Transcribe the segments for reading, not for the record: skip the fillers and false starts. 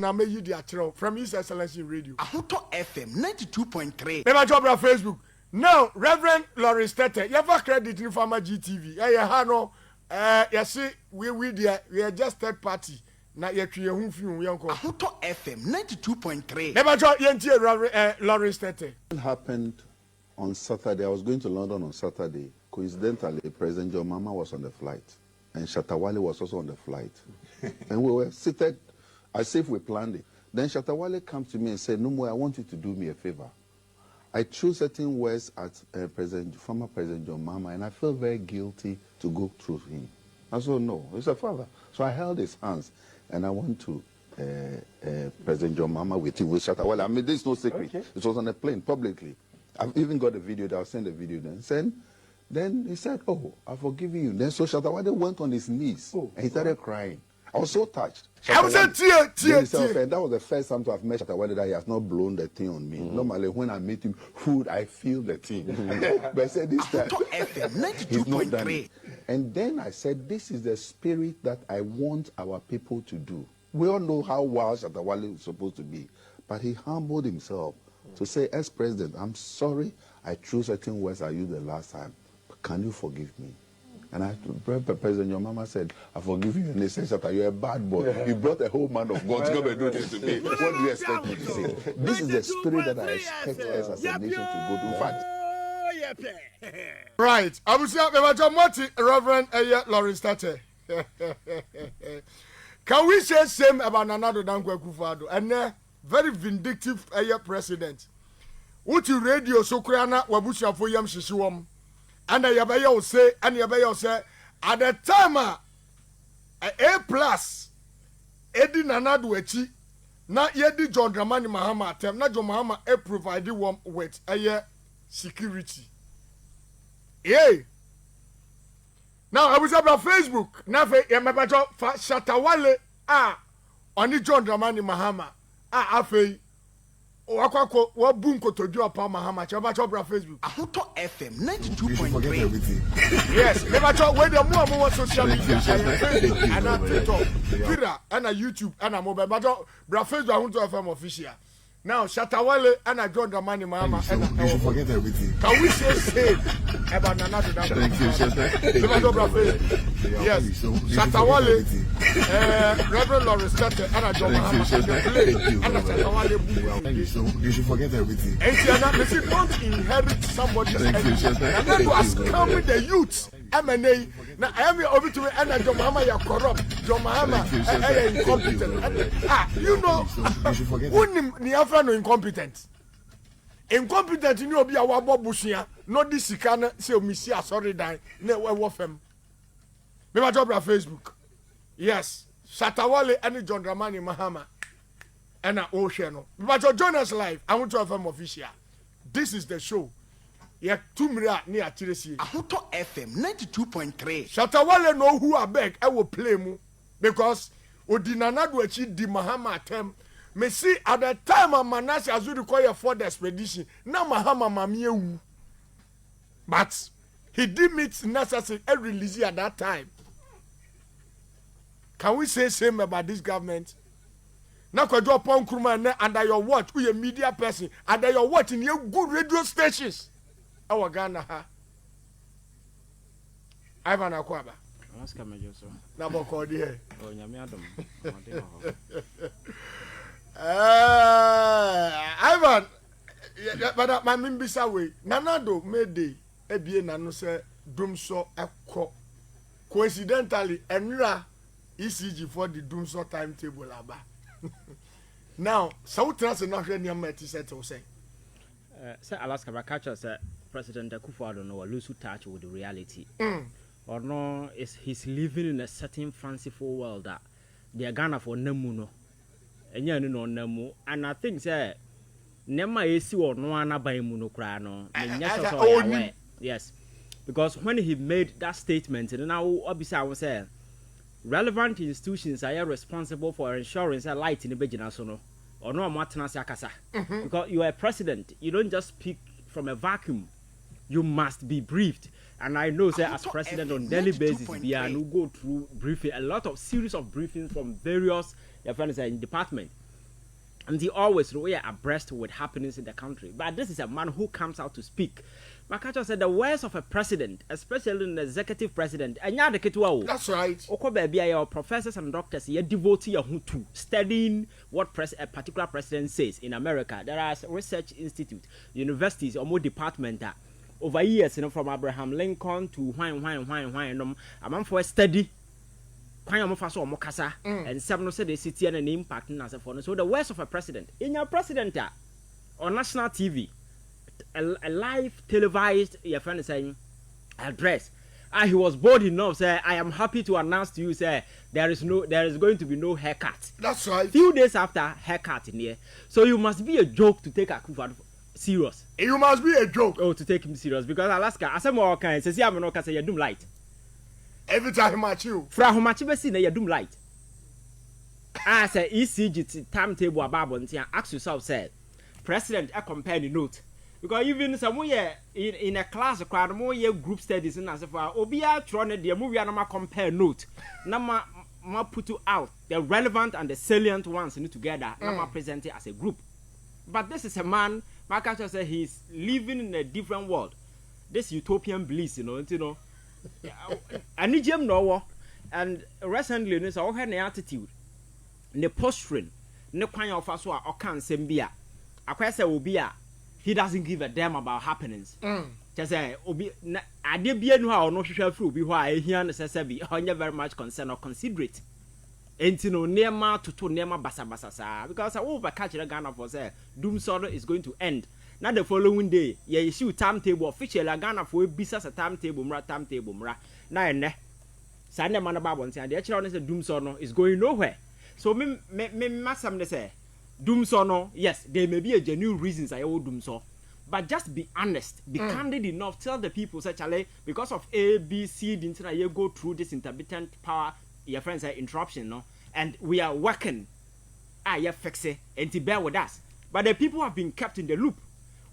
Now may you the channel from His Excellency Radio. Ahoto FM 92.3. Never job on Facebook. Now, Reverend Lawrence Tete, you have a credit in Farmer GTV. You see, we are just third party. Now you are Ahoto FM 92.3. Never job Lawrence Tete. What happened on Saturday? I was going to London on Saturday. Coincidentally, President John Mahama was on the flight, and Shatta Wale was also on the flight, and we were seated as if we planned it. Then Shatta Wale comes to me and said, "No more. I want you to do me a favor." I chose certain words at former President John Mahama, and I felt very guilty to go through him. I said, "No, he's a father." So I held his hands, and I went to President John Mahama with him, with Shatta Wale. I mean, this is no secret. Okay. It was on a plane, publicly. I've even got a video. I'll send the video then. Then he said, "Oh, I've forgiven you." Then so Shatta Wale went on his knees, and he started crying. I was so touched. I was a tear. And that was the first time to have met Shatta Wale that he has not blown the thing on me. Normally, when I meet him, I feel the thing. But I said this time, he's not done it. And then I said, this is the spirit that I want our people to do. We all know how wild Shatta Wale is supposed to be. But he humbled himself to say, as president, I'm sorry I chose certain words I used the last time. But can you forgive me? And President Your Mama said, I forgive you. And they said, Shatta, you're a bad boy. You brought a whole man of God to come and do this to me. What do you expect me to say? This is the spirit that I expect us as a nation to go to. In fact. Right. I will say, Reverend Lawrence Tete. Can we say same about Nanado Dankwa Akufo-Addo? And very vindictive president. Uti radio sokrana wabushi afo yam shishiwom. And Yabaya say, at the time, A+, Eddie Nanado Echi, not Yedi John Dramani Mahama attempt, not John Mahama provided one with a security. Yay! Now I was about Facebook. Now Yamabajo Shatta Wale on the John Dramani Mahama afei. Wakako wabunko to do upon Mahama Chaba Facebook. Ahoto FM 92.3. Yes, never talk where the more social media and TikTok, Twitter and YouTube and a mobile but Facebook Ahoto FM official. Now Shatta Wale and I John Dramani Mahama and you forget everything. Can we say same about another than Facebook? Yes, Shatta Wale, Reverend Lawrence Tete and I John Mahama and Shatta Wale. You should forget everything. And don't inherit somebody's energy. And then to ask coming the youth, M&A. Now I am over to and John Mahama you corrupt. John Mahama incompetent. You know, who no incompetent. Incompetent, you know, be a wabo bushia. Not this can say Misia sorry die. Ne we fem. Me ma job Facebook. Yes, Shatta Wale and John Dramani Mahama. And a ocean. But join us live. I want to have official. This is the show. Yeah, 2 minutes near Chiresi. Ahoto FM 92.3. Shatta Wale know who I beg. I will play mu because Odinanado achi di Mahama atem. Me see at the time of Manasseh as we require for the expedition. Now Mahama mamie. But he did meet necessary and release at that time. Can we say same about this government? Now, could you upon Kurman under your watch? Who a media person under your watch in your good radio stations? Our Ghana, Ivan Akwaba. Ask me, Joseph. Number called here. Oh, Yamiadam. Ivan, but my Mimbisa way. Nanado made the Ebie Nano say, Doomso Echo. Coincidentally, Enra ECG for the Doomso timetable. Now, so trust not when you met said to say. Sir Alaska Bakacha said President Akufo-Addo no lose touch with the reality. Or no, is he's living in a certain fanciful world that they are Ghana for Nemuno. And you know Nemu. And I think sir Nema esi or no ana by Muno Crano. Yes. Because when he made that statement, and now obviously I was saying relevant institutions are responsible for ensuring that light in the Bejinasono or no Martinasa Casa. Because you are a president, you don't just speak from a vacuum. You must be briefed. And I know that as president on daily basis, we are no go through briefing, a lot of series of briefings from various departments. and he always we are abreast with happenings in the country. But this is a man who comes out to speak. Makacho said the words of a president, especially an executive president, that's right. Oko baby, your professors and doctors, you devote your to studying what a particular president says. In America, there are research institutes, universities, or more departments that over years, from Abraham Lincoln to a man for a study. And some say they sit and impact as a phone. So the words of a president in your president on national TV, a live televised your friend saying address. He was bold enough say I am happy to announce to you say there is going to be no haircut. That's right. Few days after haircut in here. So you must be a joke to take Akufo serious. You must be a joke. Oh, to take him serious because Alaska as more kind say I'm not say you doom light. Every time I match you. Fra how much be see na you doom light. Say ECG timetable about bontia ask yourself say president I compare the note. Because even some in a class crowd more group studies and as far obia trying the movie and compare note. Nama put you out the relevant and the salient ones in together. Nama present it as a group. But this is a man, Makacho said he's living in a different world. This utopian bliss, you know. And Nigem no and recently this all had the attitude. The posturing, no kind of us or can sembia. Akwese will be he doesn't give a damn about happenings. Just say, I did be no no share through be why here necessary very much concerned or considerate. And you know, near ma to near ma basa because I over catch the Ghana for say doom sorrow is going to end. Now the following day, yeah, issue timetable official Ghana for business a timetable mra. Now and Sunday man about one thing, the actual is doom sorrow is going nowhere. So me masam say. Doom so no, yes, there may be a genuine reasons I owe doom so, but just be honest, be candid enough, tell the people such a because of A, B, C, the internet you go through this intermittent power, your friends say interruption, no, and we are working, you fix it, and to bear with us. But the people have been kept in the loop.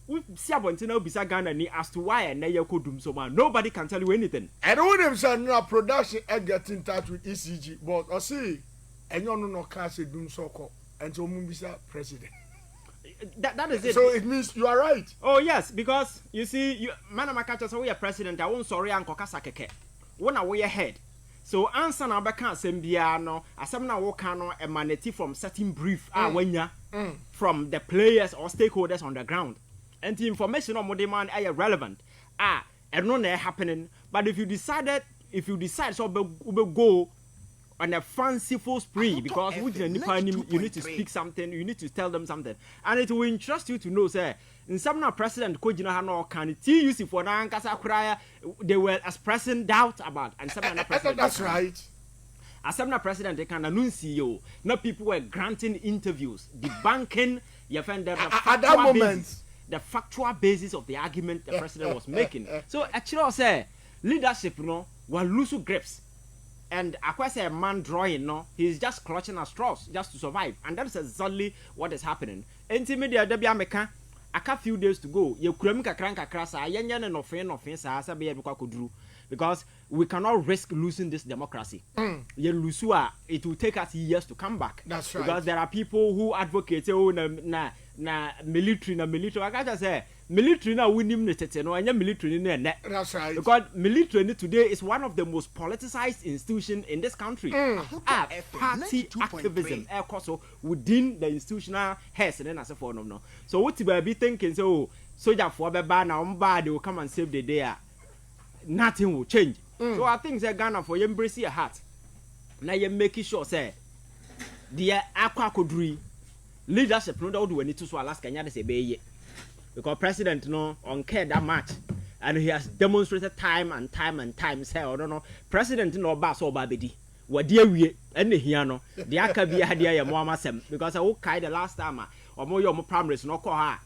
We see about to know beside Ghana as to why and you could doom so man. Nobody can tell you anything. I don't want them no production and get in touch with ECG, but I see, and you no can't say doom so called. And so Mumbisa president. That is it. So it means you are right. Oh yes, because you see, Mahama Kasoa Soldier president. I won't sorry Uncle Kasakeke. When I wear head. So answer na beka asembia no. Asem na woka no emanate from certain brief from the players or stakeholders on the ground. And the information on what demand are relevant. And no happening. But if you decide so go on a fanciful spree because you need to speak something, you need to tell them something, and it will interest you to know, say, in some president can TUC for Nankasa they were expressing doubt about, and some president. That's right. As some president they can announce you. Now people were granting interviews, debunking your friend at that moment. The factual basis of the argument the president was making. So actually, I say leadership, will lose grips. And Akwese a man drawing, no, he's just clutching at straws just to survive, and that's exactly what is happening. Media debi ameka, aka few days to go. You kurem kakranka krasa, yenye no offense, asa be kodru, because we cannot risk losing this democracy. Ye lusua, it will take us years to come back. That's right. Because there are people who advocate, na military. I can't say military na winning no anya military ne. That's right. Because military today is one of the most politicized institutions in this country. Party activism also within the institutional heads and as a form no. So what you be thinking so soldier for beba na they will come and save the day. Nothing will change. So I think say Ghana for you embrace your heart. Now you making sure say the aqua kodri leadership no do any to so Alaska nya say be because president no on care that much and he has demonstrated time and time say I don't know president no ba so ba bedi wadi awie and here no the aka bi ade ya mo amasem because I will kai the last time or more your primaries no call her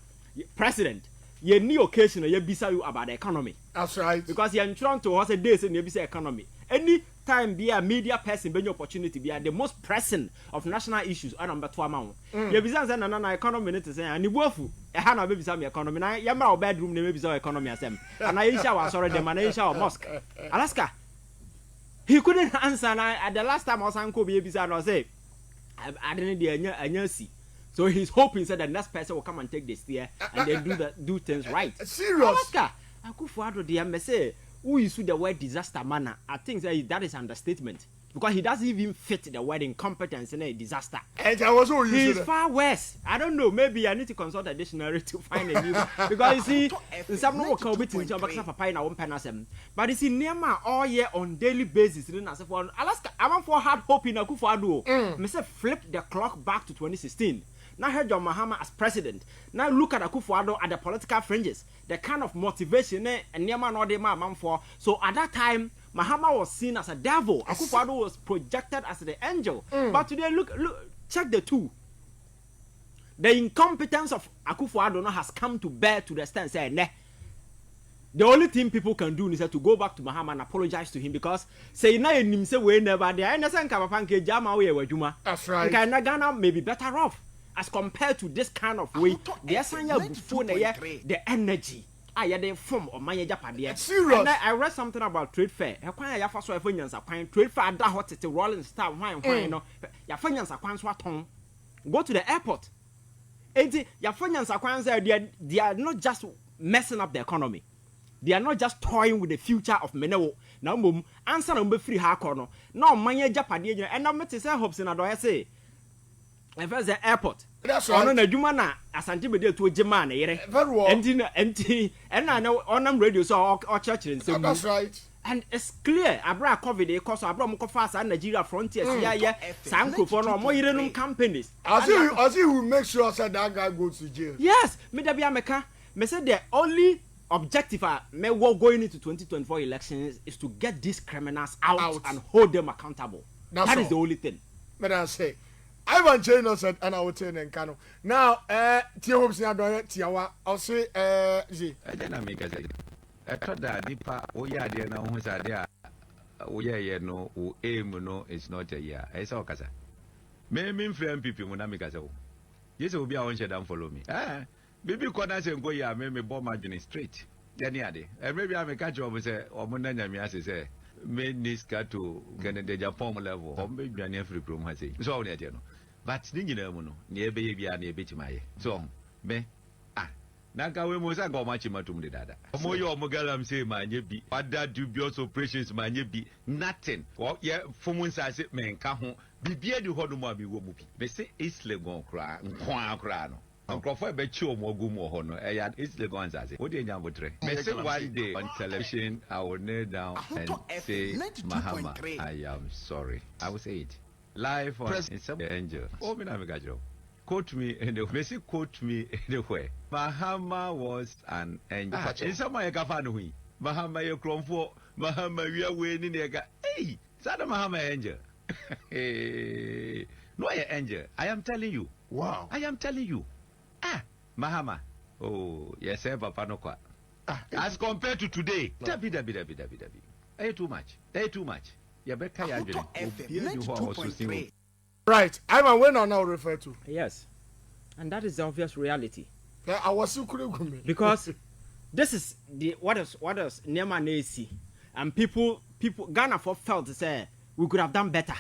president ye ni occasion ye bisa you about the economy. That's right. Because you're in Toronto has a day say ye bisa economy. Any time be a media person be opportunity be the most pressing of national issues are number 2 amount. Ye bisa say na economy need to say and ibuafu e ha na be bisa me economy na ye ma bedroom na be bisa economy asem. And I insha wa sorry dem and insha mosque. Alaska. He couldn't answer na at the last time I was anko be bisa no say I didn't the anya si. So he's hoping that the next person will come and take the steer and then do things right. Serious. Alaska, Akufo-Addo, they say, who use the word disaster manner? I think that is understatement. Because he doesn't even fit the word incompetence in a disaster. And I was always He's far worse. I don't know. Maybe I need to consult a dictionary to find a new. Because you see, some no work bit in papa in our own penasem. But you see, Nema all year on daily basis. For Alaska, I'm for hard hope in Akufo-Addo. Mr. Flip the clock back to 2016. Now heard John Mahama as president. Now look at Akufo-Addo at the political fringes. The kind of motivation and Nema no de man for. So at that time, Mahama was seen as a devil. Akufo-Addo was projected as the angel. But today, look, check the two. The incompetence of Akufo-Addo has come to bear to the extent say, nah. The only thing people can do is to go back to Mahama and apologize to him because say na enim say we never there. And say nka papa nke jama we wadwuma. That's right. Nka Ghana may be better off as compared to this kind of way. The asanya before the energy. The form of my Japan. Serious. And I read something about trade fair. Trade fair that hot to Rolling Star wine no. Your finance accounts what home. Go to the airport. And your finance accounts they are not just messing up the economy. They are not just toying with the future of Menewo. Now mum answer number free hakono. No my Japan and I'm met to say hopes in a say. If there's the airport. That's right. On a Jumana, as Antibody to a German, very well. And I know on them radio so or church and so that's right. And it's clear, Abra COVID, because Abra Mokofas and Nigeria frontiers, Sanko for no more companies. As he will make sure that guy goes to jail. Yes, Medabiameka, me said the only objective may war going into 2024 elections is to get these criminals out. And hold them accountable. That is the only thing. But I say. Ivan Chino said, and I will tell you, Kano. Now, Tia Hopes Nadoya, Tiawa, I'll say, Z. I didn't make a thought that Dipa, Oya, dear, now who's a dear, Oya, no, who aim, no, it's not a year. I saw Casa. May mean friend people when I make a so. Yes, will be a one down follow me. Ah, baby, Conas and Goya, may me bomb margin straight. Then, yadi, and maybe I may catch over, say, or Monday, me as I say. Made this cat to get the Japan level, or maybe an every room has it. So, but Ninja, near baby and near bitch my song. Me, Naka, we must go much in my tomb. Dada. Moyo Mogalam say, my nebi, what that dubious operations, my nebi, nothing. Well, yeah, for months I said, man, come home, be beer to Hodomabi Wobupi. They say, it's Legon cry, Crano. Uncle for Becho Mogumo Hono, and it's the ones as it. What do you know? May say one day on television, I will kneel down and say, Mahama, I am sorry. I will say it. Live on some angel. Oh, Minamigajo. Quote me in the way. Quote me in the way. Mahama was an angel. In some way, Gafanui. Mahama, you clone for Mahama, we are winning. Hey, Sada Mahama angel. Hey, no, angel. I am telling you. Wow. I am telling you. Mahama. Oh, yes, Papa no kwa. As compared to today. Dabi. Hey, too much. You better right. I'm when I now refer to. Yes. And that is the obvious reality. I was so because this is the what is Nema Nasi. And people Ghana for felt to say we could have done better.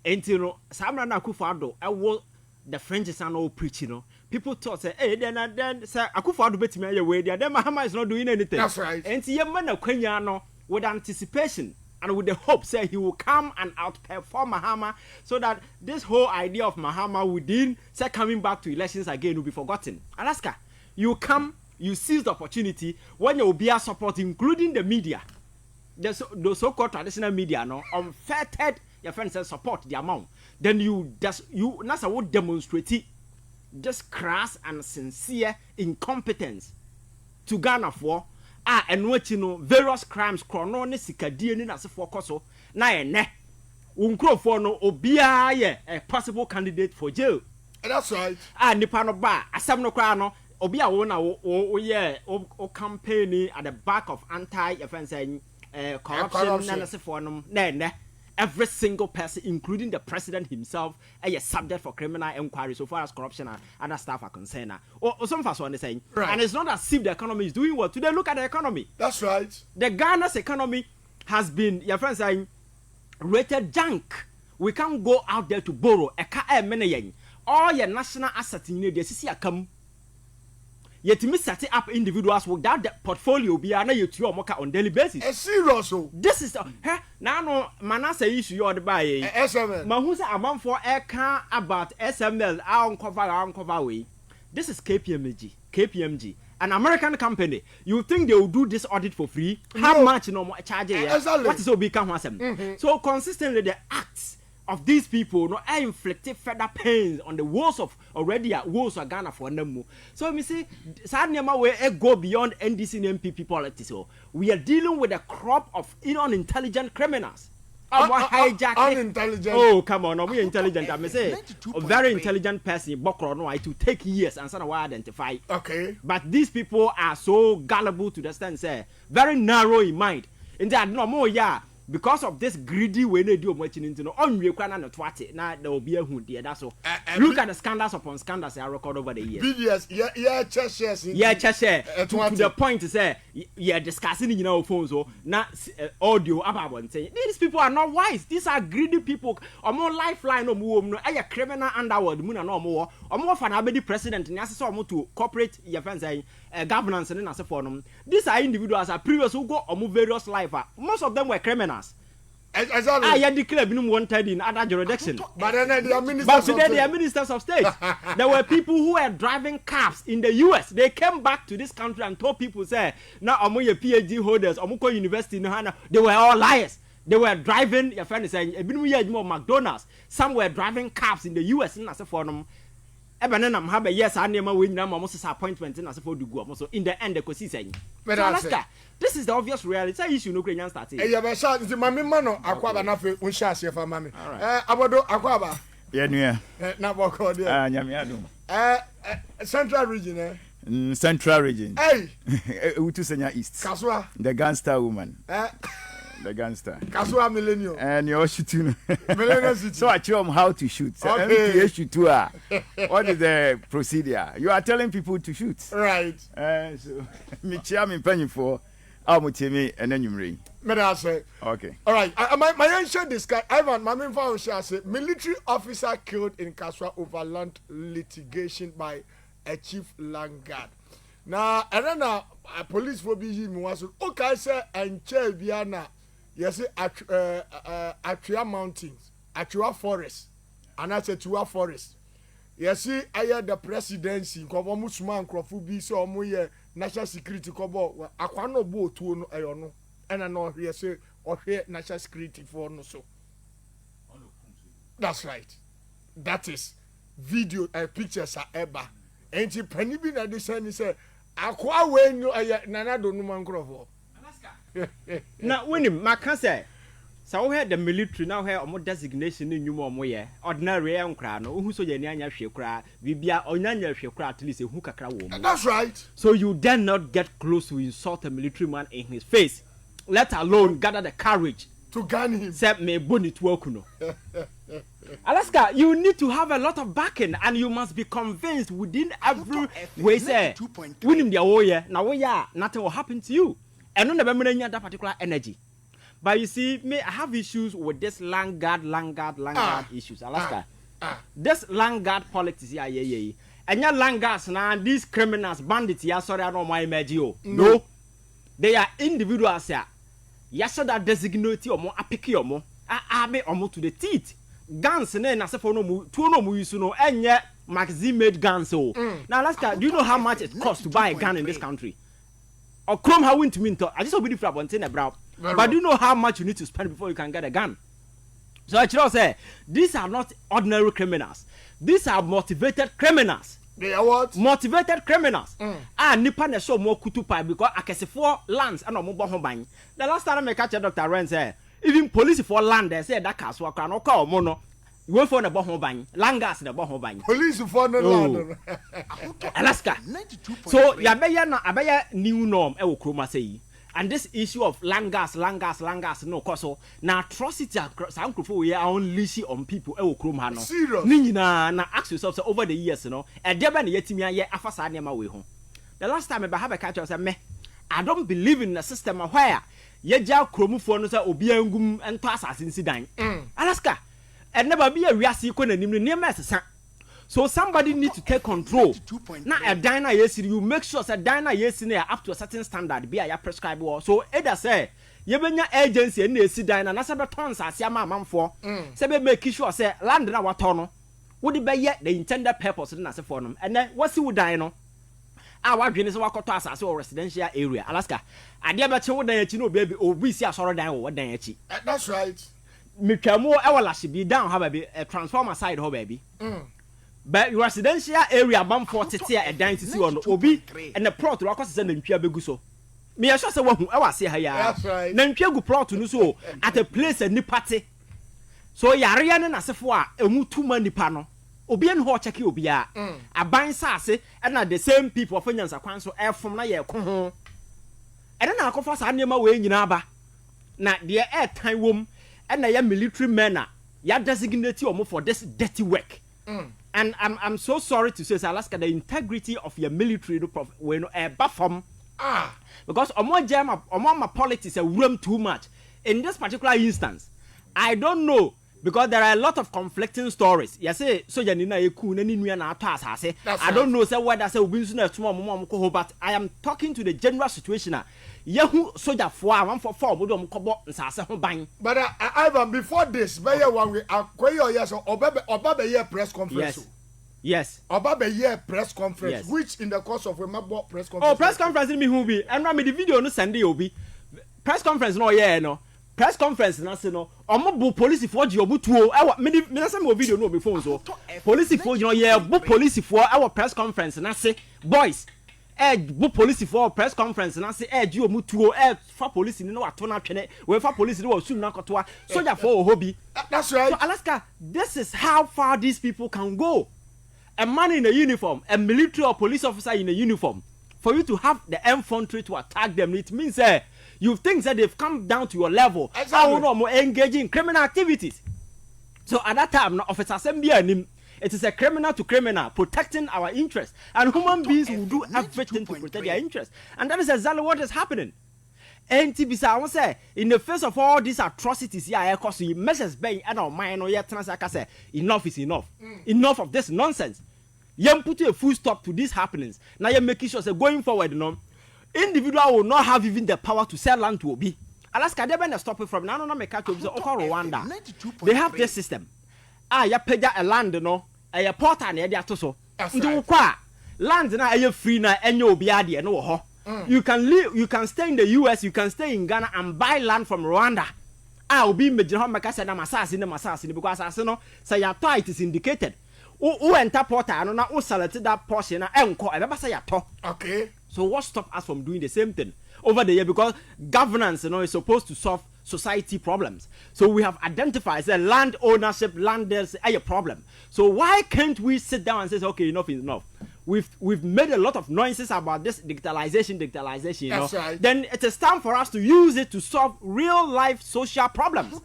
Until Samra Akufo-Addo, I will the French are all preaching, people thought say, hey, then say Akufo-Addo bet me away there. Then Mahama is not doing anything. That's right. And see, man, Kenyano with anticipation and with the hope, say he will come and outperform Mahama, so that this whole idea of Mahama within say coming back to elections again will be forgotten. Alaska, you come, you seize the opportunity when you will be a support, including the media, the so-called traditional media, no unfettered. Your friends say support the amount. Then you that's what demonstrate just crass and sincere incompetence to Ghana for and what you know various crimes chrono sikadie ni na se for koso na ene unkro no obia a possible candidate for jail. That's right. Nipa no ba asem no kra no obia wo na o campaign at the back of anti corruption na se for no na ene. Every single person, including the president himself, is subject for criminal inquiry so far as corruption and other stuff are concerned. Or some of us are saying, right. And it's not as if the economy is doing well. Today, look at the economy. That's right. The Ghana's economy has been, your friends saying, rated junk. We can't go out there to borrow a car, all your national assets in the sisi akam. Yet me set up individuals without the portfolio be na you two on daily basis. Serious. This is now no manasa issue you the buy. SML. Ma who say amount for air can about SML uncover way. This is KPMG, an American company. You think they will do this audit for free? How much no more charge? Exactly. What is so become So consistently the acts of these people no inflicted further pains on the walls of already at walls of Ghana for them. So me say sadly we go beyond NDC and MPP politics. So we are dealing with a crop of unintelligent criminals. Unintelligent. Oh, come on, we intelligent. I may say a very intelligent person, Bokro, no, to take years and sort of identify. Okay. But these people are so gullible to the extent, say, very narrow in mind. And they are no more, because of this greedy way they do much into no on you can not twat now there will be a hood there. That's all. Look at the scandals upon scandals I record over the years. BDS, to the point to say discussing in our phones or not audio about one saying these people are not wise. These are greedy people or more lifeline or more no a criminal underworld moon and no more or more for an president and as so to corporate your friends governance and as a forum. These are individuals are previous who go or move various life. Most of them were criminals. Exactly. I declare being wanted in other jurisdiction. But then they are ministers. But today they are ministers of state. There were people who were driving cabs in the US. They came back to this country and told people, say, now among your PhD holders, Omuko University in Hana, they were all liars. They were driving, your friend is saying, McDonald's. Some were driving cabs in the US in as a forum. Ebenenam have a yes, I never win them almost appointment in as a for do go. So in the end, they could see saying, this is the obvious reality. Issue no Ukrainian starting. Yeah, but shout the mammy mano, Aquaba Nafe, Unshas, for mammy. Abado Aquaba. Yeah, not walk on there. Central region, Central region. Hey, Utusenya East. Kasoa. The gangster woman. The gangster. Kasoa Millennium. And you're shooting. Millennium. So I show them how to shoot. So Okay. What is the procedure? You are telling people to shoot. Right. So, me chair me penny for Almutimi and then you ring. Medase. Okay. All right. My ancient discuss. Ivan, my main found say military officer killed in Kasoa over land litigation by a chief land guard. Now, and then police for be him was okay, sir, and chair Biana. Yes, Atria Mountains, Atria Forest, and that's Atua Forest. Yes, I had the presidency, Kobo Musman, Krofubi, so Moye, National Security Kobo, Aquano Bo to no, and I know yes, or here National Security for no so. That's right. That is video and pictures are ever. And the penny bin at the same say, Aqua when you are Nana don't man Grovo. Now, when him, say, so we had the military now here more designation in you more ordinary young crown, who so Yanya Shekra, Vibia or Yanya Shekra, at least a hookah woman. That's right. So you dare not get close to insult a military man in his face, let alone gather the courage to gun him. Except me bonnet work. Alaska, you need to have a lot of backing and you must be convinced within every way. Say, winning the oil, now nothing will happen to you. And don't never mean that particular energy. But you see, me, I have issues with this land guard issues. Alaska. This land guard politics, yeah. And your land guards now, these criminals, bandits, yeah, sorry, I don't mind imagine. No. They are individuals, yeah. Yes, so that designate or more, apiki or more, army or more to the teeth. Guns and then, as if for no, two no use, no, and yet, magazine made guns. So now, Alaska, do you know how much it costs to buy a gun in this country? Or Chrome how win to minto. I just obey for one thing about. But do you know how much you need to spend before you can get a gun? So I should say these are not ordinary criminals. These are motivated criminals. They are what? Motivated criminals. Nipa na show more kutupa because I can see 4 lands and no more buying. The last time I catch Dr. Ren say even police for land they say that Kasoa can no call mono. You went for the bohon bang, langas the bohon bang. Police for the land. Alaska. So Yabaya new norm e Kroma say. And this issue of langas, no koso. Na atrocity sankrofo we are unleashing on people e Kroma no. Serious. Nina na ask yourself so over the years no. E dey be na yetimi ye afasa nema we ho. The last time I have a catch say me I don't believe in a system where ye ja kromufo no say obi angum ento assassin sidan. Alaska. And never be a reasi ko nanim ne ma sesa So somebody need to take control. Now a diner yes, you make sure that diner yes in up to a certain standard be a prescribed war. So either say you benya agency and see diner na sabe tons as ya man for. Sabe make sure say land na watono. Would it be yet the intended purpose na se for them. And then what's you dino? Our dream is wakoto asase or residential area. Alaska. Ade abeche wo dan achi no baby obi si asoro dan wo dan achi. That's right. Metwamo e wala she be down how baby a transformer side ho baby. But residential area bam for tete a dan titi on obi and the plot wa kwase na ntwa begu so. Me ya sure say wahu e wase ha ya. That's right. Na ntwa gu plot no so at a place ni party. So yare ya ne nasefo a emu tuma nipa no. Obi en ho check obi a. Aban saase and na the same people of nyansa kwan so e fom na ye ko ho. E na akofa sa nneema we nyina ba. Na de e tan wom and na ya military men a ya designate omo for this dirty work. And I'm so sorry to say, Alaska, the integrity of your military when bafom. Because omo politics are room too much. In this particular instance, I don't know because there are a lot of conflicting stories. You say so janina eku na ninu na ato asase. I don't know say whether say obi nso na tuma omo ko, but I am talking to the general situation. Yehu soldier for am for obodo omo kobo nsase ho ban. But Ivan, before this, be one way akoyo yes oba year press conference. Yes. Oba year press conference, yes. Which in the course of remember press conference. Oh, press conference me who be. And me the video no send obi. Press conference no no. Press conference na se no omo bu police for ji obutuo e me say me video no be phone so police for you know yeah bu police for our press conference na se boys bu police for press conference na se ji omutuo fa police ni no ato na twene we fa police ni wa sum na kotoa soldier for hobby. That's right. So Alaska, this is how far these people can go. A man in a uniform, a military or police officer in a uniform, for you to have the infantry to attack them, it means you think that they've come down to your level. Exactly. How more engaging in criminal activities. So at that time, Officer Assembly, it is a criminal to criminal protecting our interests, and human beings will do everything to protect their interests, and that is exactly what is happening. And I want to say, in the face of all these atrocities, yeah, because you message bay and our mind, or yet say enough is enough. Enough of this nonsense. You put a full stop to these happenings. Now you're making sure that going forward, individual will not have even the power to sell land to Obi. Alaska, they're going to stop it from now on. Make Rwanda. They have this system. You pay a land, a port and a so. Land now are free now, and you'll be at no. You can live, you can stay in the US, you can stay in Ghana and buy land from Rwanda. I'll be major Makasa and Massassin because I know say your it is indicated. Who enter porter and not who selected that portion and call a say okay. So what stop us from doing the same thing over the year? Because governance, is supposed to solve society problems. So we have identified that land ownership, land is a problem. So why can't we sit down and say, okay, enough is enough? We've made a lot of noises about this digitalization, That's right. Then it is time for us to use it to solve real life social problems,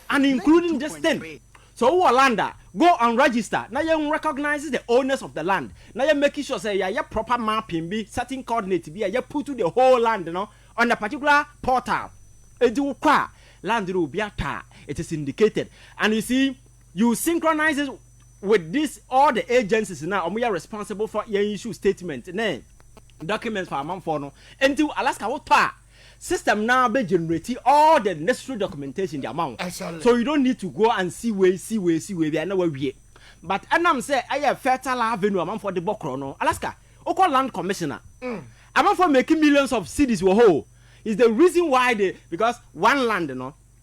and including this thing. So Wallanda, go and register. Now you recognize the owners of the land. Now you making sure say yeah, proper mapping be certain coordinates be you put to the whole land, on a particular portal. Land will be it is indicated, and you see, you synchronize it with this. All the agencies now we are responsible for your issue statement, documents for a month for no. Until Alaska what system now be generating all the necessary documentation the amount. Excellent. So you don't need to go and see where we are now where we. But I'm say I have fertile avenue amount for the Bokro Alaska. Oko land commissioner. Amount for making millions of cities whole is the reason why because one land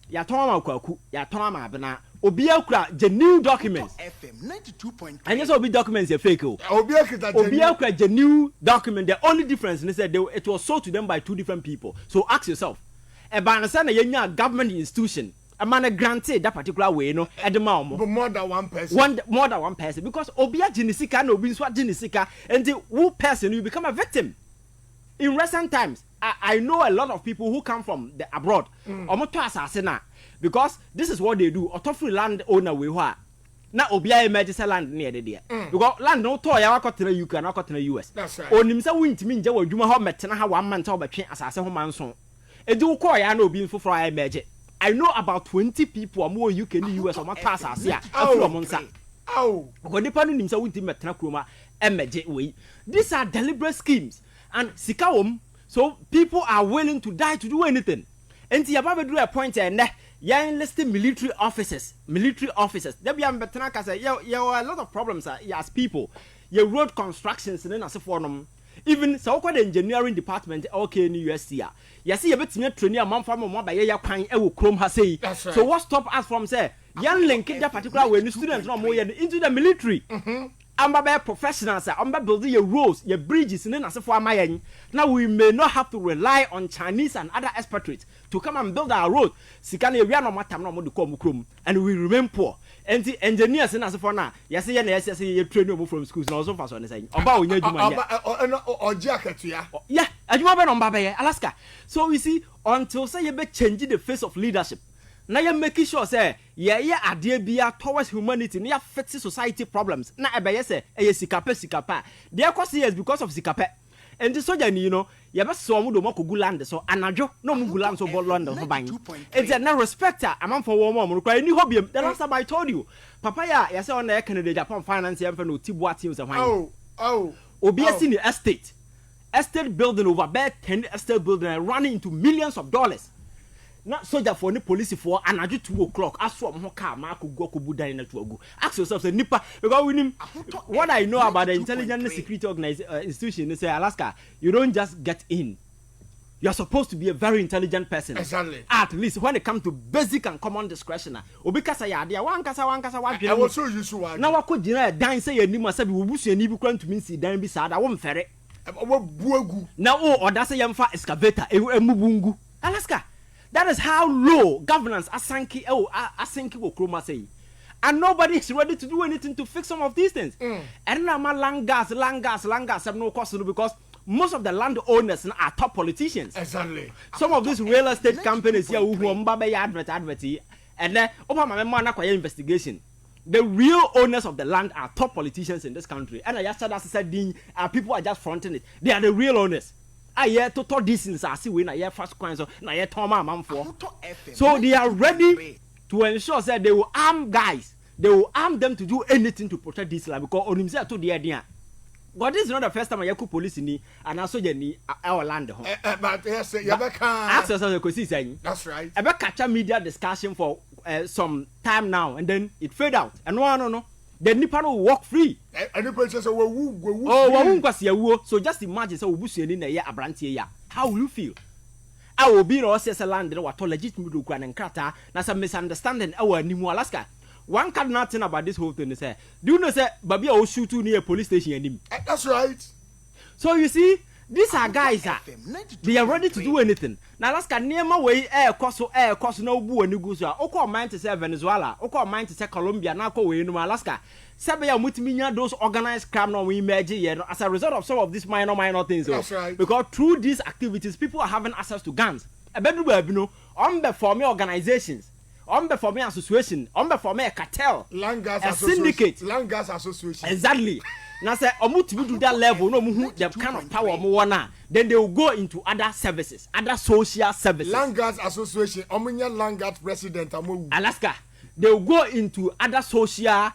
ya toma kwaku ya toma abena obi akura genuine documents FM 92.3 and yes obi documents are fake Obi akura genuine document. The only difference is that it was sold to them by two different people. So ask yourself ebanasa na yenya government institution a man granted that particular way But more than one person. More than one person, because obi aginisika and obi nso aginisika, and the who person you become a victim. In recent times, I know a lot of people who come from the abroad. Because this is what they do. Autofree land owner we were. Now obia emergency land near the there. Because land no to ya wako to UK na wako to US. That's right. Onim say wintimi nje wadwuma ho metena ha 1 month ho betwe asase ho manso. Edu ko ya na obi mfoforo emerge. I know about 20 people more UK and US or my pass as here. Ow. Nipa no nim say wunti metena kroma emeje we. These are deliberate schemes and sikawom, so people are willing to die to do anything. And you have a point and you enlisted military officers. There be metena ka say there are a lot of problems as people. Your road constructions and then as for them. Even so the engineering department okay in USC. You see a bit me training a man from by ya kwan e wo krom ha say. So what stop us from say young link that particular way students no more into the military. Amba professionals amba building your roads, your bridges and as for amayen. Now we may not have to rely on Chinese and other expatriates to come and build our road. Sikane we are no matter no more to come krom and we remain poor. And the engineers and as for now, yes, you train you from schools and also fast on the same. Or jacket, yeah. Yeah, and you have been on Baba, Alaska. So we see until say you be changing the face of leadership. Now you're making sure say, yeah, idea be towards humanity, near fixing society problems. Now I say, sikapa. They are cause years because of sikapa. And the soldier, you know, you have so much more good land, so anajo, no good land, so bold land, so bang. It's a no respecter, a man for one woman, require new hobby. The last time I told you, Papaya, yes, on the Canada, Japan finance, and for no Tibuat teams of mine. Obias in the estate building over bed, 10 estate building, and running into millions of dollars. Not soldier for the police for an 2 o'clock. Ask for more car, Marco Goku Buddha in a go. Ask yourself, a nipper, because with him, what I know about the intelligence security institution is Alaska, you don't just get in. You're supposed to be a very intelligent person. Exactly. At least when it comes to basic and common discretion. Because I was so used to one. Now I could dine say a nima sabi wubusu and you to mean see dan beside I won't ferret. Now, or that's a young fat excavator, a mubungu. Alaska. That is how low governance asanki will chroma say. And nobody is ready to do anything to fix some of these things. And now my langas have no cost because most of the landowners are top politicians. Exactly. Some of these real estate companies here who advert and then Obama investigation. The real owners of the land are top politicians in this country. And I just said people are just fronting it. They are the real owners. I hear total distance. I see when I hear first coins. I hear Toma man for. So they are ready to ensure that they will arm guys. They will arm them to do anything to protect this land because on himself to the idea. But this is not the first time I hear police in and also our land. But yes, that's right. I catch a media discussion for some time now and then it fade out. And no. The Nippon will walk free. So just imagine so in a year a branch here. How will you feel? I will be no says a land what legitimate and crata. That's a misunderstanding our Nimu Alaska. One can nothing about this whole thing is say. Do you know say Babia will shoot you near police station? That's right. So you see, these are guys they are ready to do anything. Now Alaska near my way air cost no boo and you go so. Oko mind to say Venezuela, Oko mind to say Colombia, now go in Alaska. Sabaya mutiminya those organized crime no we imagine as a result of some of these minor things. That's right. Because through these activities, people are having access to guns. A better you know, on the forming organizations, on the forming association, on the forming a cartel, a syndicate, Langas Association. Exactly. Now say omuti do that level, no the kind of power more now. Then they will go into other services, other social services. Langas Association, Omunya Langat President Alaska. They will go into other social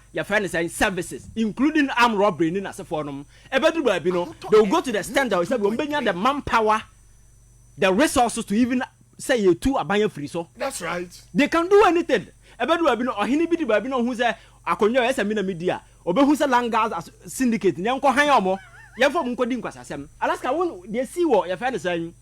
services, including armed robbery in as a forum. They will go to the extent that we said the manpower, the resources to even say you two are buying free. So that's right. They can do anything. Or who's a Akonyo Esamina media, or who's a Langas syndicate, Yanko Hayamo, Yafo Mkodin Kwasasem. Alaska won't they see what your friend is saying.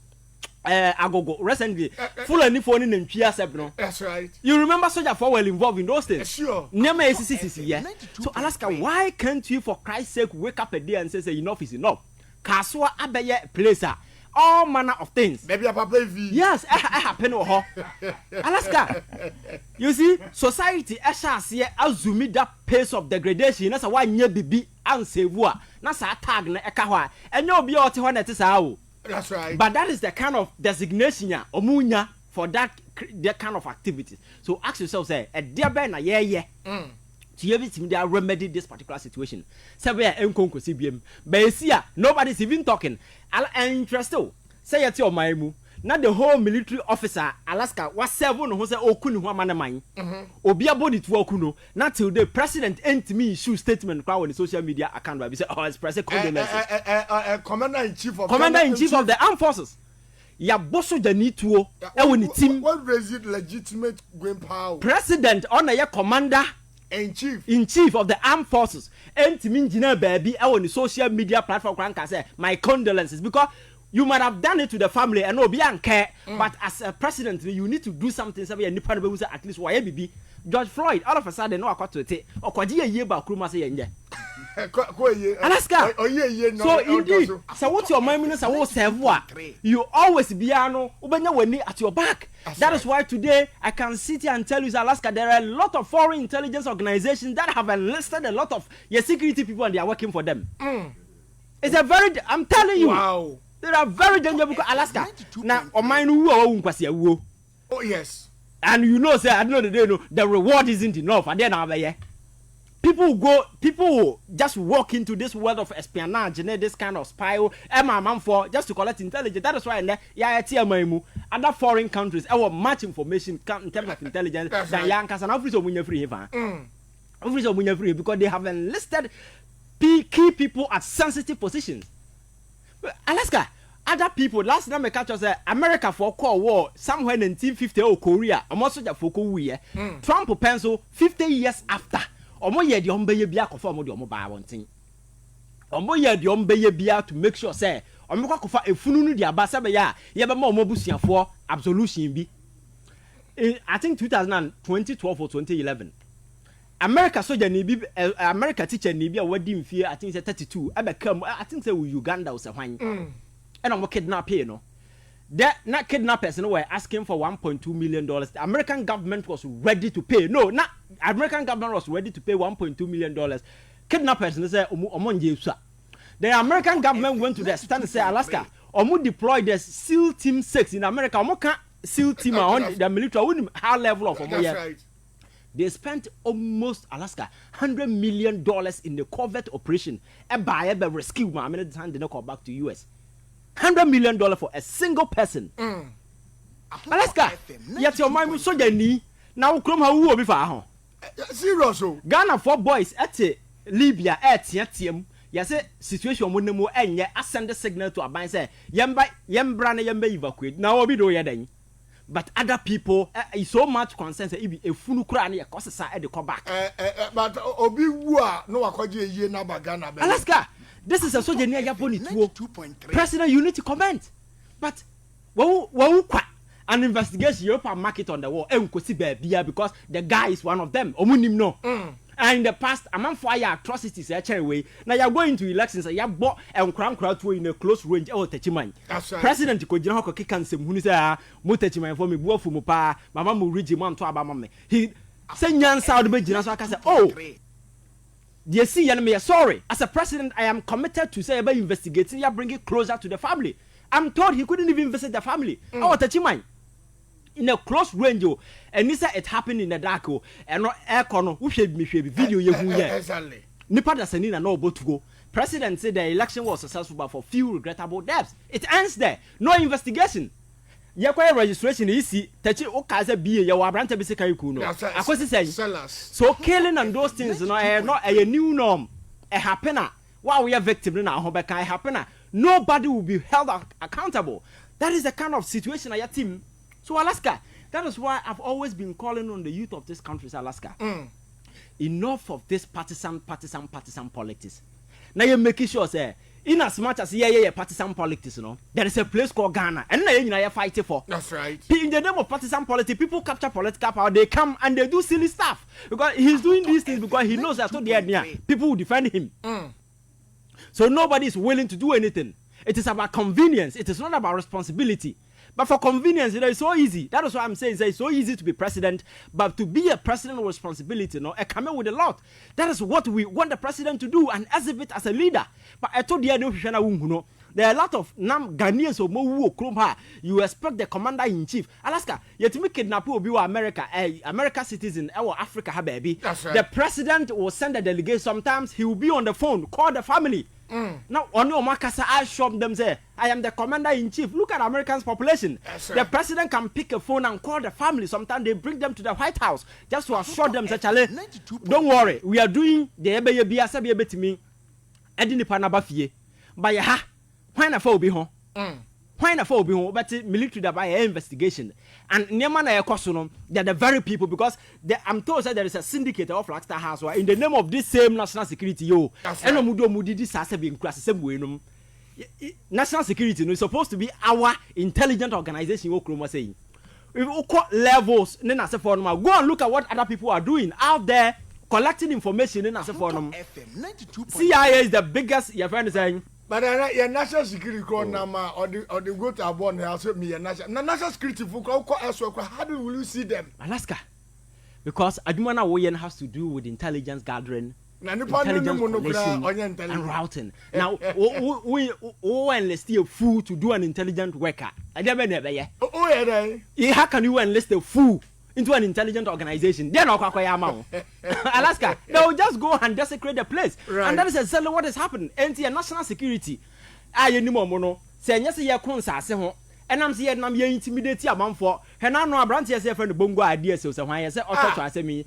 Agogo recently full and phone in Chia Sebno. That's right. You remember Soldier Wale involved in those things? Sure. Never ACCC, yeah. So Alaska, why can't you, for Christ's sake, wake up a day and say enough is enough? Kasoa Abeye placer. All manner of things. Maybe a papa V. Yes, I happen to her. Alaska. You see, society see azumi that pace of degradation. That's why you be and say war. That's a tag na ekawa. And you'll be out when it is out. That's right. But that is the kind of designation omunya for that kind of activities. So ask yourself, say, a dear Ben, yeah. To everything they remedy this particular situation. Say we are CBM. But nobody's even talking. I'm interested. Say it your maimu. Not the whole military officer Alaska was 7 who say okunu ho amanaman. Obi abodi to okuno. Not till the president ent me issue statement on the social media account where we say oh express condolences. Commander in chief of the armed forces. Ya boso the need to team. What raised it legitimate going power? President on a commander in chief of the armed forces. Ent me engineer baby on the social media platform can say my condolences because you might have done it to the family and no be care, but as a president you need to do something. So at least why be George Floyd all of a sudden no akwa to take or kwaji a year ba kruma say yenje. Alaska. So indeed, so what your mind minister will serve what you always be ubenya weni at your back. That is why today I can sit here and tell you, Alaska, there are a lot of foreign intelligence organizations that have enlisted a lot of your security people and they are working for them. It's a very, I'm telling you, wow. They are very dangerous because Alaska. Now, on mine who oh yes, and you know, say I know the reward isn't enough. And then over people just walk into this world of espionage, this kind of spy, for just to collect intelligence. That is why other foreign countries have much information in terms of intelligence than Yankas and Africa free because they have enlisted key people at sensitive positions. Alaska, other people, last time I catch us America for Cold War, somewhere in 1950 or Korea, I'm also the Fuku Trump pencil 50 years after. Omo ye di ombe ye bia kofa omo di omo ba won tin. Omo ye di ombe ye bia to make sure say omo kwa kofa efunu nu di abasa be ya ye be ma omo busuafo absolution bi. I think 2012 or 2011. America soldier ni bi America teacher ni bi a wadi mfie I think say 32 e be kam I think say Uganda or say hwan. And omo kidnap here no. That not kidnappers were asking for $1.2 million. The American government was ready to pay. No, not American government was ready to pay $1.2 million. Kidnappers say the American government went to the stand and say Alaska, Omu deployed the SEAL Team 6 in America. Omu can SEAL Team on the military high level of right. They spent almost Alaska $100 million in the covert operation. And by a rescue, I mean, they not come back to US. $100 million for a single person. Alaska, yet your mind was so ni. Now, come how will be far. Serious. Ghana 4 boys at Libya at Yatium. Yes, situation when more and yet I send a signal to a man say, Yamba, Yambrana, Yamba evacuate. Now, I'll be doing it. But other people is so much concern say a full crane a cost at the come back. But Obi no akwaji ye na Ghana. Alaska. This is a soldier near Yaponi. President, you need to comment. But an investigation Europe market on the wall because the guy is one of them. And in the past, among fire atrocities, way. Now you're going to elections, you have bought and crown crowd in a close range. Oh, Techiman. President Kojino Kikan Semunisa, Mutechiman for me, Buafumupa, Mama Muriji, Mam to Abamame. He said, Yan Saudi Bejinas, oh. Dear see, enemy, sorry. As a president, I am committed to say about investigating. You bring it closer to the family. I'm told he couldn't even visit the family. Oh, Tachimai. In a close range, and this it happened in the dark. And not air corner. Who should be video? Exactly. Nipa Senina no able to go. President said the election was successful, but for few regrettable deaths. It ends there. No investigation. Yakwa registration is tachi okaze biye ya wabrante bi sika yiku no akosi say so killing and those things no a new norm happen while we are victim na ho be kan happen nobody will be held accountable. That is the kind of situation at your team. So Alaska, that is why I've always been calling on the youth of this country, Alaska. Enough of this partisan politics. Now you're making sure say in as much as partisan politics, you know, there is a place called Ghana, and you're fighting for. That's right. In the name of partisan politics, people capture political power. They come and they do silly stuff because he's doing these things because he knows that people will defend him. So nobody is willing to do anything. It is about convenience. It is not about responsibility. But for convenience, it is so easy. That is why I'm saying it's so easy to be president. But to be a president with responsibility, no, it comes with a lot. That is what we want the president to do and exhibit as a leader. But I told you, there are a lot of Ghanaians who you expect the commander-in-chief. Alaska, yet me kidnap will be America, America citizen, or Africa, baby. That's right. The president will send a delegate. Sometimes he will be on the phone, call the family. Now, on your Makasa, I shop them say, I am the commander in chief. Look at Americans' population. Yes, The president can pick a phone and call the family. Sometimes they bring them to the White House just to assure them that, don't worry, we are doing the EBA to me. Edini Panabafie. By ha, when a phone be home. When a phone be home, but military that by investigation. And Niamana Ekosunum, they're the very people because I'm told that there is a syndicate of Flagstaff House in the name of this same national security. Yo, national security is supposed to be our intelligent organization. What saying? If we cut levels, go and look at what other people are doing out there, collecting information. CIA is the biggest. Your friend is saying. But your national security nama or the go to abon house me national security how will you see them? Alaska. Because Adumana Woyen has to do with intelligence gathering, intelligence collection and routing. Now we enlist a fool to do an intelligent worker. I never how can you enlist a fool into an intelligent organization? They're not Alaska. They will just go and desecrate the place. Right. And that is exactly what is happening. And national security. I no mono. Say yes, ye konsa se ho. And I'm saying I'm intimidate a man for. And I know a branch as a friend bongo idea. So when I say I say me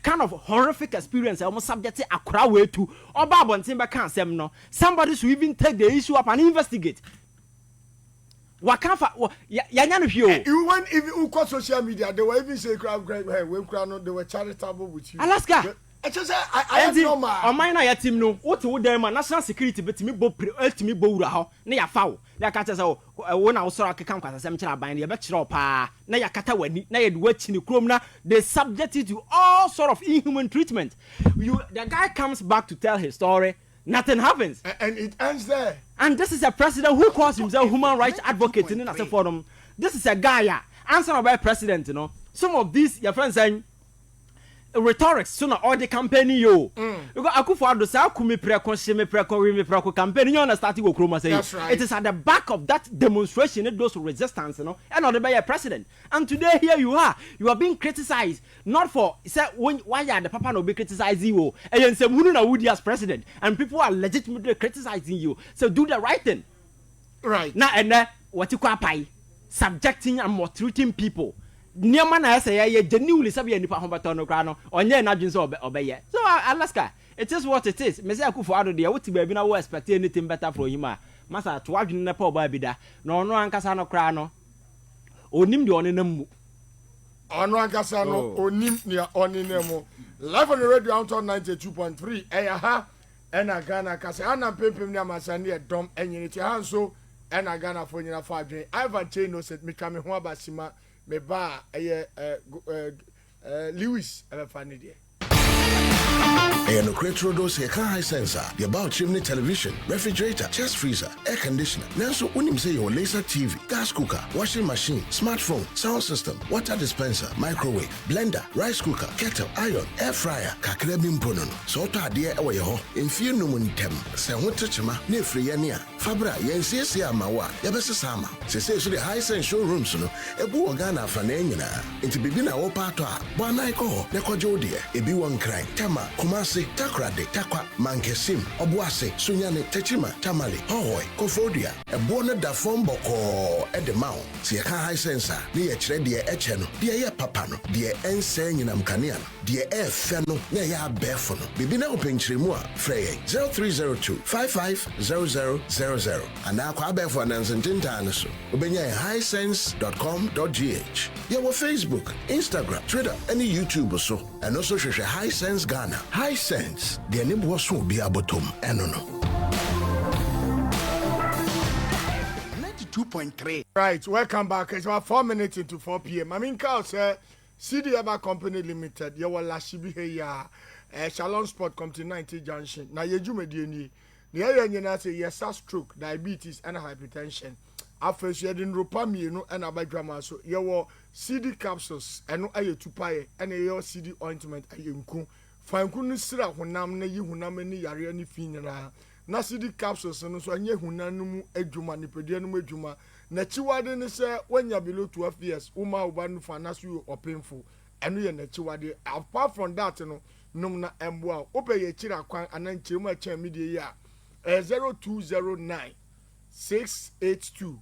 kind of horrific experience. I almost subject a crowd way to or Babon Timber can't say no. Somebody should even take the issue up and investigate. Wakafa you went if you call social media, they were even say they were charitable with you. Alaska. I know on my team no what would them national security but me bo ultimate bo wura ho na ya fawo na ka tese wona wo soro akeka kwasa sem kira ban ya be kira pa na ya kata wani na ya duwa chini krom na they subject it to all sort of inhuman treatment. The guy comes back to tell his story. Nothing happens. And it ends there. And this is a president who calls himself human rights advocate in a forum. This is a guy, answer by president, Some of these, your friends saying, rhetorics, sooner or the campaign you. You got Akufo-Addo say, "Kumi preko campaign." You understand what Kroma say? That's right. It is at the back of that demonstration, it goes to resistance, and not by a president. And today here you are being criticized, not for say why are the Papa no be criticizing you, and you say Mununa Woody as president, and people are legitimately criticizing you. So do the right thing, right now and what you call subjecting and maltreating people. Niama na say ye genuinely sabi nipa hobato no kra no onye na dwun so obeye. So Alaska, it is what it is. Me say Akufo-Addo de wuti ba bi na we expect anything better from him a. Masa to adwun na pa oba bi da. No no ankasa no kra no. Onim de onenam mu. Ono ankasa no onim ne onenam mu. Live on the radio out on 92.3. Eya ha ena Ghana kase ana pempem ne amasane e dom enyini ti ha so ena Ghana fo nyina fa adwen. Ivan Chain no set me twa me ho abasima. Me ba Lewis funny there. And Cretro dos here high sensor, the about chimney television, refrigerator, chest freezer, air conditioner. Now so unim say your laser TV, gas cooker, washing machine, smartphone, sound system, water dispenser, microwave, blender, rice cooker, kettle, iron, air fryer, kakrebim ponon. So to adhere away ho, in few numuntem, se hunchima, ne free ania, Fabra, yensi mawa, yabesa sama. Se so the high sense showrooms no, ebu organa fanenina, into bibina opatoa, banaiko, neko dear, ebi one cry, Tama, Kumasi, Takrade, Takwa, Mankesim, Obuase, Sunyane, Techima, Tamale, Hohoi, Kofodia, a bonnet da Fomboko at the mount. See a high sensor, near Tredia Echeno, dear Papano, dear Ensang in Amcanian, dear F. Feno, Nea Befono, Bibina Open Trimua, Frey, 0302 550000, and now Quabefon and Zentintanaso, Ubenya highsense.com.gh. Yeah, Facebook, Instagram, Twitter, any YouTube or so, and also share High Sense Ghana. High Sense, the name was so be abotum, enono. 92.3. Right, welcome back. It's about 4 minutes into 4 p.m. I mean, Carl said, CD Eba Company Limited, you will lashibi here, Shalom Sport Company 90 Junction. Now, you do the area say yes, stroke, diabetes, and hypertension. After you had in Ropami, and about drama, so you were CD capsules, and no aye to pay, and your CD ointment, and you fine couldn't sit out when I'm ne you hunamani yari any finna. Na CD capsules, and so nye hunanum ejuma, nipedianum ejuma. Nachiwade say when you're below 12 years, Uma Ubanu finance you or painful, and we are Nachiwade. Apart from that, no, na emboa, open your chira kwan, and then chima chain media. 0209 682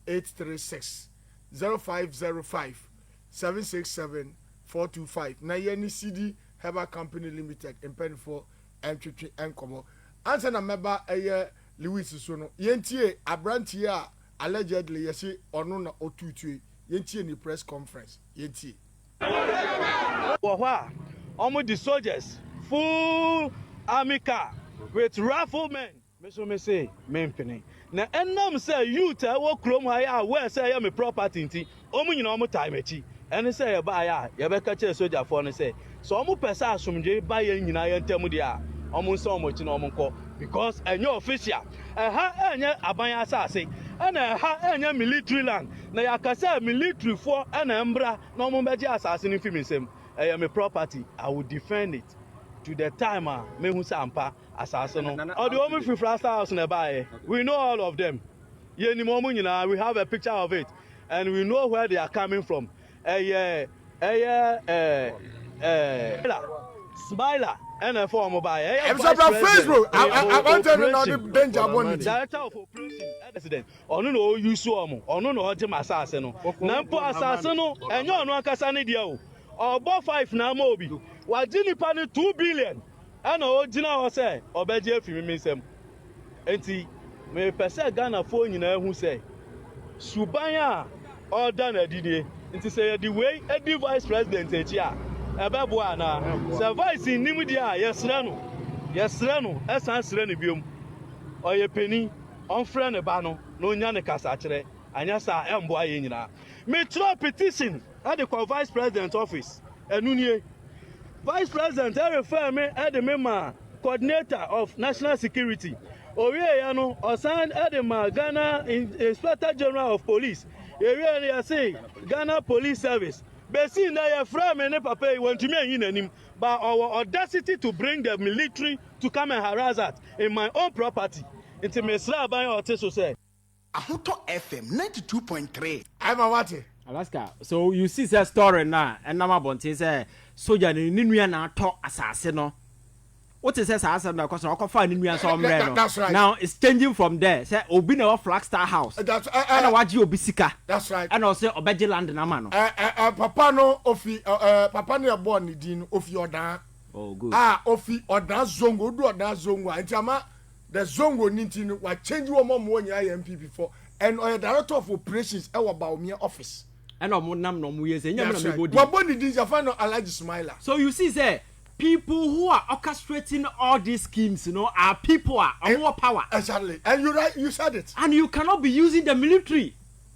836 0505 767 425. Na yeni CD Herbal Company Limited in Penfo and Twitwi Enkomo. Answer na member Lewis Sono. Yentie abrantie a allegedly yesi ono na otutue. Yentie ni press conference. Yentie. Wahwa, almost the soldiers, full army car with riflemen. Me say, menpene. Na enam say youth wo krom ha ya where say ya me property nti. Omu nyina omu time echi. Ene say ya ba ya, ya be ka che soldier for ne say. So omu pesa asomdwe ba ya nyina ya ntemu dia. Omu nso omu chi na omu nko because enye official. Ha enye aban asase. Ena ha enye military land. Na ya ka say military for ena mbra na omu beje asase ni fi misem. Me property, I will defend it to the time me who sampa assassin. Or the woman free flash house in the bay. We know all of them. We have a picture of it, and we know where they are coming from. Smiler and a form by Facebook. I want to know the danger one. Director of operation president. Or no, you saw me. Or no, Jim assassin. Nampo assassin, and you know Casani Dio. About 5 na mobi. Wa jini pani 2 billion. Ana o jina ho say obeje afimi misem. Enti me pese Ghana fo nyina hu say suban a order na didie. Enti say the way edi vice president echi a ebebo ana. Say vice nim dia yesre no. Yesre no esan sre ne biom. Oye peni on frɛ ne ba no na onya ne kasa kire. Anya sa embo aye nyina. Me throw petition at the vice president office. Enunie vice president refer me at the member coordinator of national security. Owieyano osan at the Ghana inspector general of police. Area say Ghana police service. Besi na ya frame ne papa want to me anim, but our audacity to bring the military to come and harass us in my own property. Into Mesra Aban Oteso say Ahuto FM 92.3. I'm a wati. Alaska. So you see that story now, and Nama Bonte say soldier ni nua na to asase no. What is asase na because I can find nua so omre no. That's right. Now it's changing from there. Say obi na Flagstar house. That's and waji obi sika. That's right. And also obeje land na ma no. Papa no ofi papa no born ni din ofi odan. Oh good. Ofi odan zongo do odan zongo. Antiama the zongo ninti no wa change wo mo nya MP before and director of operations e wa Baumia office. And no nam no mu yese nyam na me body. Wa body din jafa no Alhaji Smiler. So you see say people who are orchestrating all these schemes, you know, are people are more power. Exactly. And you right, you said it. And you cannot be using the military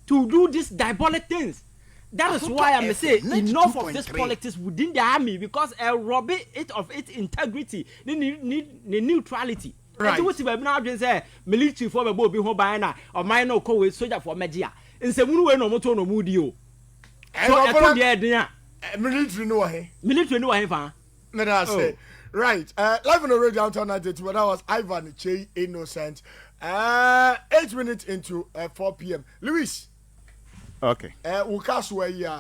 to do these diabolic things. That is why I'm saying enough of this politics within the army because rob it of its integrity, they need neutrality. Right. And what if now say military for me be home by na or mine no call with soldier for media. In se munu we no moto no mudi o. So e to dey dia. Military no he. Military no he fa. Let us say. Right. Live on the radio downtown 92. That was Ivan Che Innocent. 8 minutes into 4 p.m. Luis. Okay. Ukaswa ya.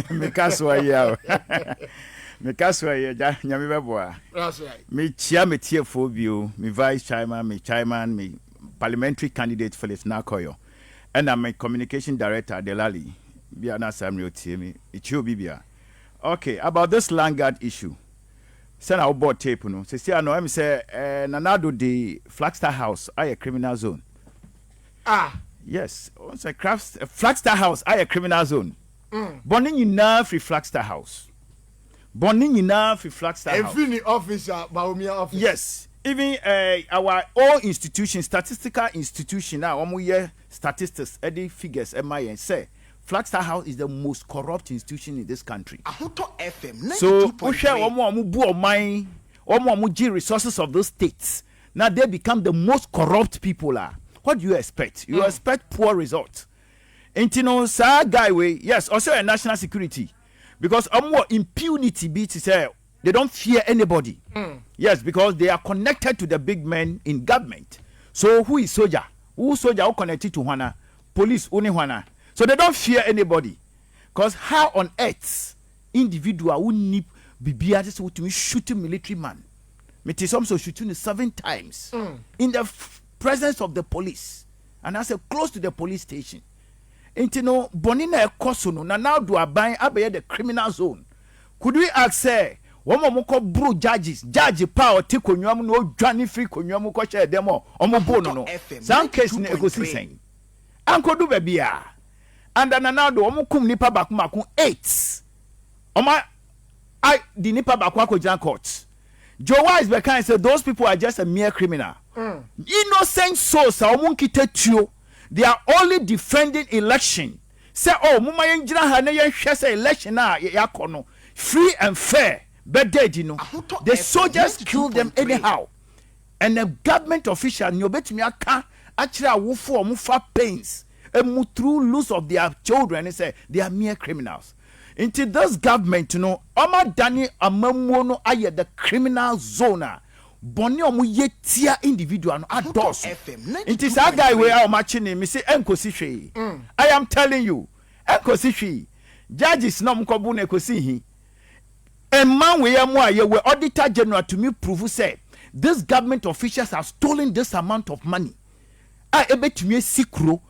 Mikaswa ya. Mikaswa ya nyame beboa. That's right. Me chia me tie phobia, me vice chairman, me parliamentary candidate Felix Nakoyo. And I'm a communication director Delali. Biana Samuel tie me. Ichio bibia. Okay, about this land guard issue. Send our board tape no. Say I know am say Nanado the Flagstar house a criminal zone. Yes, it's a Flagstar house a criminal zone. Bonding enough free Flagstar house. Bonding enough free Flagstar house. Every officer, Baumia office. Yes, even our all institution, statistical institution now, statistics, any figures, MIN say Flagstar House is the most corrupt institution in this country. So, we share resources of those states. Now they become the most corrupt people. What do you expect? You expect poor results. And you know, sir, guy way, yes, also a national security. Because more impunity be to say they don't fear anybody. Yes, because they are connected to the big men in government. So who is soldier? Who soldier who connected to Hwana? Police only Hwana. So they don't fear anybody. Because how on earth individual who need be to shoot a military man? Meti some so shooting 7 times in the presence of the police, and I said close to the police station. Inti no bonina ekoso no na now do aban abeye the criminal zone. Could we ask say one more bro judges, judge power take konwam no dwane free konwam ko share dem omo bo no. Some case na ekosi sen. Anko do bebia. And then now do omo kum nipa bakumaku 8. Oma I the nipa bakwa Jan court. Joe Wise Bekan said those people are just a mere criminal. Innocent souls they are only defending election. Say oh muma yenjira ha na yenhwe say election na yakono free and fair. But you know the soldiers kill them anyhow. And the government official ni obetumi aka akira wofo omufa pains emu through loss of their children and say they are mere criminals. Into this government, you know, Oma Dani Amamuono aye the criminal zona. Boni omu yetia individual no adults. It is a guy where I'm matching him. Me say Enko Sishwe. I am telling you, Enko Sishwe. Judges no mkobu ne kosi. A man we were auditor general to me prove say this government officials have stolen this amount of money. I ebe to me sikro.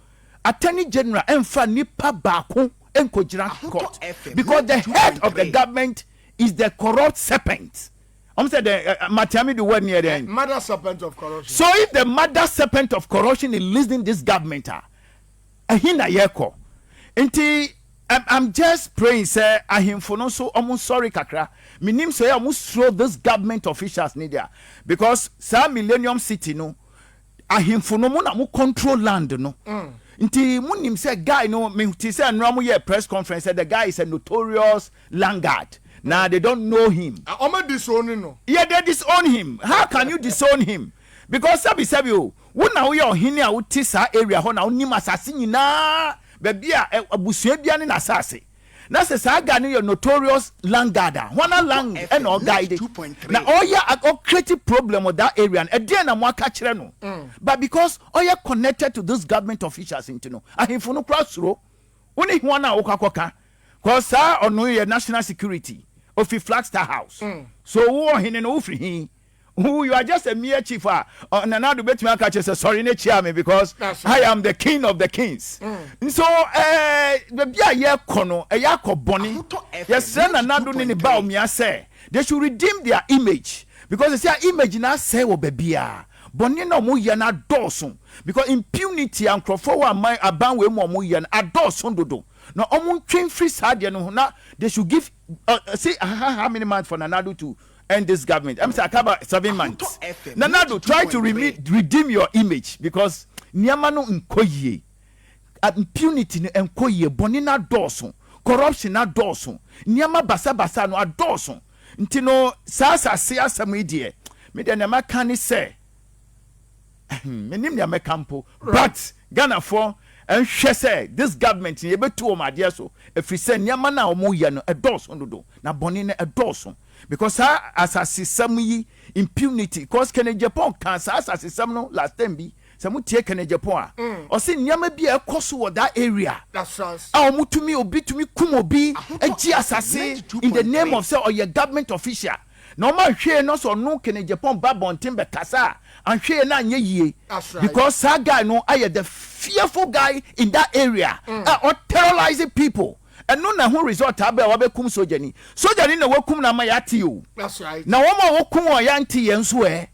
Attorney general enfa nipa bako. Court because the head of the government is the corrupt serpent. I'm saying the Matiami the word near the mother serpent of corruption. So if the mother serpent of corruption is listening this government, ahina yeko. I'm just praying, sir. Ahimfono so almost sorry kakra. Minim say almost throw this government officials need there because some Millennium City no ahimfono mo na mo control land no. Nti munim say guy no me ti say nramu ye press conference said the guy is a notorious landguard. Now they don't know him. Oma disown no. Yeah, they disown him. How can you disown him? Because sabi o, wo na wo ye ohini a wo ti sa area ho na onim asase nyina be bia abusua bia ne na asase. Na say sa guy no your notorious landguarder. Wana lang and or guide. Na oya creative problem of that area and then na mo aka kire no. But because oya connected to those government officials into no. Ahimfo no cross ro. Woni hwana okakoka. Cause sa ono your national security of Flagstaff House. So wo hine no free hin. Who you are just a mere chief. Nana do bet me catch say sorry ne chia me because I am the king of the kings. So the bia ye kono e yakọ boni. Yes send Nana do ni ba o me say they should redeem their image because they say image na say wo bia. Boni na mo ye na dosun because impunity and crofo wa man aban we mo ye na adosun dodo. No omun train free side no na they should give see how many months for Nanado to end this government. I'm saying about 7 months. Nanado, try to redeem your image because niamano nkoye, impunity nkoye, bonina doson, corruption na doson, niama basa no adoson. Ntino sasa siya sa media. Media na makani say. Menim ya mekampo, but Ghana for and she said this government ni ebe tu o ma dia so efri se niama na omo ye no edoson dodo na bonina edoson. Because as a system impunity cause Kenya Japan can as a system no last time be some take Kenya Japan or see nyama be a cost of that area. That's right. Our mutumi obi to me kumobi a assassin in the name of say or your government official. No man share no so no Kenya Japan babon timber kasa and share na ye. That's right. Because that guy no I the fearful guy in that area or terrorizing people. And no na who resort abe wa be kum soldier ni na wakum na ma yati o. That's right. Na wo ma wakum o yanti yenso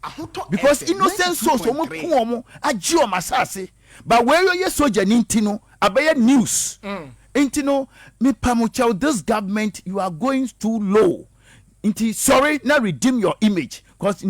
because innocent souls o mo kum o mo agi o masase but where you soldier ni ntino abe news ntino me pamucha this government you are going too low nti sorry na redeem your image because